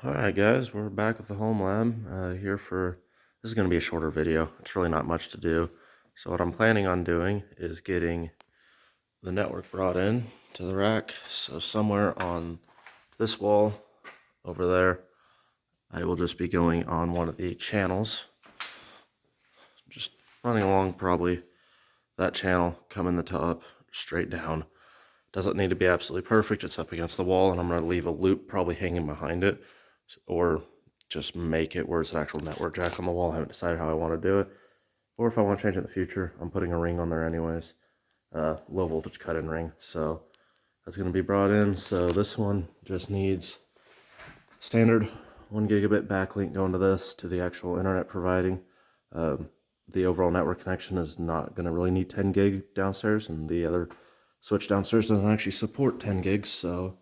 Alright guys, we're back with the Homelab this is going to be a shorter video. It's really not much to do. So what I'm planning on doing is getting the network brought in to the rack. So somewhere on this wall over there, I will just be going on one of the channels. Just running along probably that channel, coming the top, straight down. Doesn't need to be absolutely perfect. It's up against the wall, and I'm going to leave a loop probably hanging behind it, or just make it where it's an actual network jack on the wall. I haven't decided how I want to do it, or if I want to change it in the future. I'm putting a ring on there anyways, low voltage cut-in ring, so that's going to be brought in. So this one just needs standard 1 gigabit backlink going to this, to the actual internet providing. The overall network connection is not going to really need 10 gig downstairs, and the other switch downstairs doesn't actually support 10 gigs, so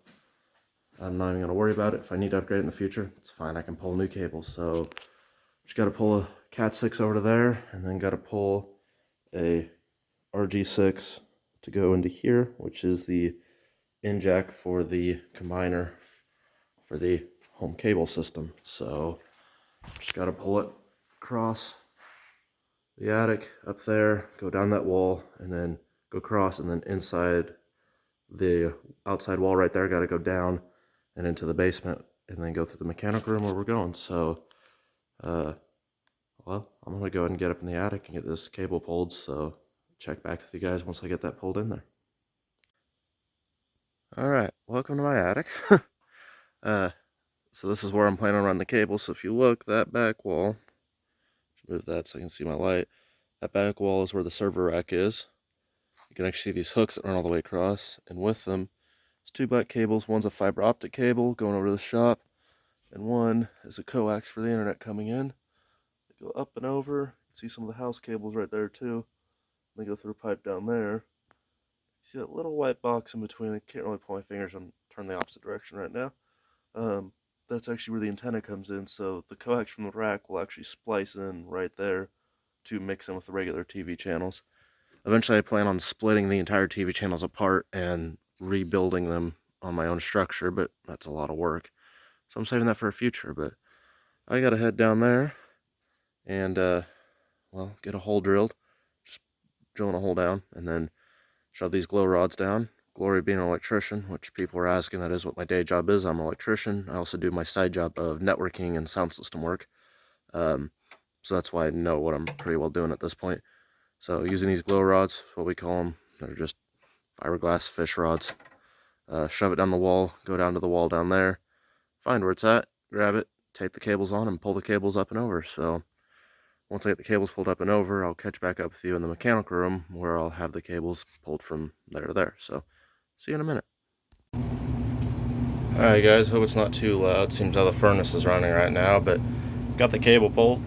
I'm not even going to worry about it. If I need to upgrade in the future, it's fine. I can pull new cables. So just got to pull a Cat 6 over to there, and then got to pull a RG6 to go into here, which is the in jack for the combiner for the home cable system. So just got to pull it across the attic up there, go down that wall, and then go across, and then inside the outside wall right there, got to go down and into the basement, and then go through the mechanical room where we're going. So well, I'm gonna go ahead and get up in the attic and get this cable pulled, so check back with you guys once I get that pulled in there. Alright, welcome to my attic. So this is where I'm planning on running the cable. So if you look, that back wall, move that so I can see my light, that back wall is where the server rack is. You can actually see these hooks that run all the way across, and with them, it's 2 black cables. One's a fiber optic cable going over to the shop, and one is a coax for the internet coming in. They go up and over. You can see some of the house cables right there too. They go through a pipe down there. You see that little white box in between. I can't really point my fingers and turn the opposite direction right now. That's actually where the antenna comes in, so the coax from the rack will actually splice in right there to mix in with the regular TV channels. Eventually I plan on splitting the entire TV channels apart and rebuilding them on my own structure, but that's a lot of work. So I'm saving that for a future, but I gotta head down there and, well, get a hole drilled. Just drilling a hole down, and then shove these glow rods down. Glory being an electrician, which people are asking, that is what my day job is. I'm an electrician. I also do my side job of networking and sound system work. So that's why I know what I'm pretty well doing at this point. So using these glow rods, what we call them, they're just fiberglass fish rods. Shove it down the wall, go down to the wall down there, find where it's at, grab it, tape the cables on, and pull the cables up and over. So once I get the cables pulled up and over, I'll catch back up with you in the mechanical room, where I'll have the cables pulled from there to there. So see you in a minute. Alright guys, hope it's not too loud. Seems how the furnace is running right now, but got the cable pulled.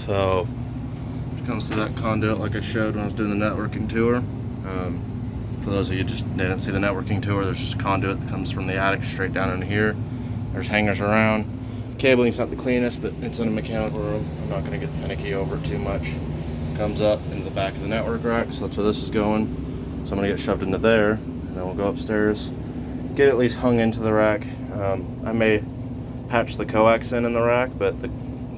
So it comes to that conduit like I showed when I was doing the networking tour. For those of you who just didn't see the networking tour, there's just a conduit that comes from the attic straight down in here. There's hangers around. Cabling's not the cleanest, but it's in a mechanical room. I'm not going to get finicky over it too much. Comes up into the back of the network rack, so that's where this is going. So I'm going to get shoved into there, and then we'll go upstairs, get at least hung into the rack. I may patch the coax in the rack, but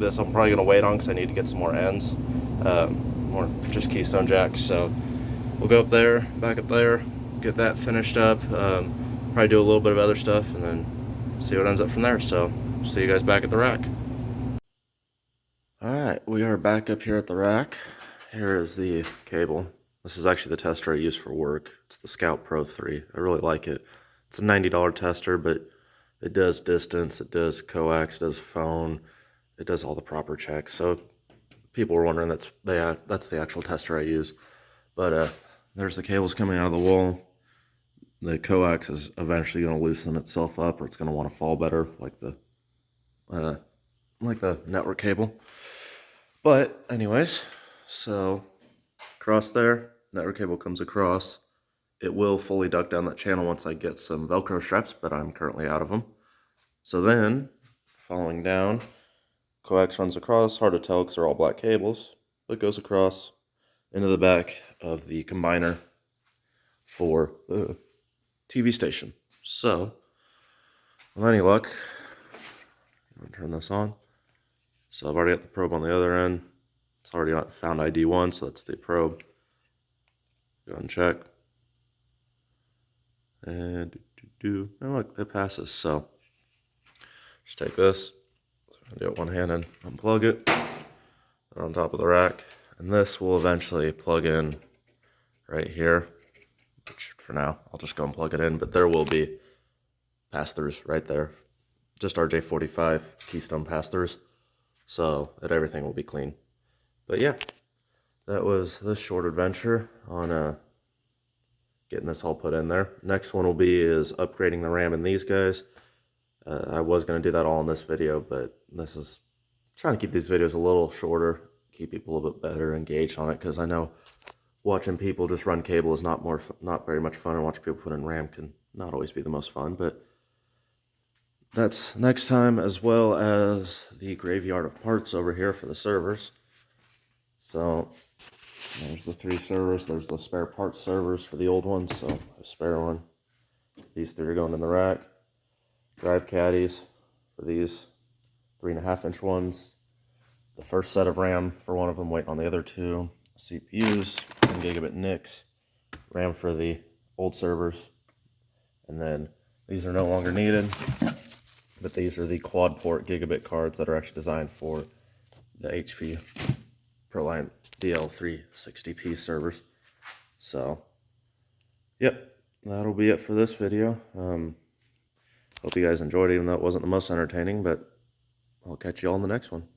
this I'm probably going to wait on because I need to get some more ends, more just keystone jacks. So we'll go up there, back up there, get that finished up, probably do a little bit of other stuff, and then see what ends up from there. So see you guys back at the rack. Alright, we are back up here at the rack. Here is the cable. This is actually the tester I use for work. It's the Scout Pro 3. I really like it. It's a $90 tester, but it does distance, it does coax, it does phone, it does all the proper checks. So people were wondering, that's the actual tester I use. But there's the cables coming out of the wall. The coax is eventually going to loosen itself up, or it's going to want to fall better, like the network cable. But anyways, so across there, network cable comes across. It will fully duct down that channel once I get some Velcro straps, but I'm currently out of them. So then, following down, coax runs across. Hard to tell because they're all black cables, but goes across into the back of the combiner for the TV station. So, with any luck, turn this on. So I've already got the probe on the other end. It's already found ID 1, so that's the probe. Go and check. And and look, it passes. So just take this, do it one hand and unplug it on top of the rack. And this will eventually plug in right here, which for now I'll just go and plug it in, but there will be pass-throughs right there. Just RJ45 Keystone pass-throughs, so that everything will be clean. But yeah, that was this short adventure on getting this all put in there. Next one will be is upgrading the RAM in these guys. I was going to do that all in this video, but this is trying to keep these videos a little shorter, keep people a little bit better engaged on it, because I know watching people just run cable is not very much fun, and watching people put in RAM can not always be the most fun. But that's next time, as well as the graveyard of parts over here for the servers. So there's the 3 servers. There's the spare parts servers for the old ones, so a spare one. These 3 are going in the rack. Drive caddies for these 3.5-inch ones. The first set of RAM for one of them, waiting on the other 2. CPUs, 10 gigabit NICs, RAM for the old servers. And then these are no longer needed, but these are the quad port gigabit cards that are actually designed for the HP ProLine DL360p servers. So, yep, that'll be it for this video. Hope you guys enjoyed it, even though it wasn't the most entertaining, but I'll catch you all in the next one.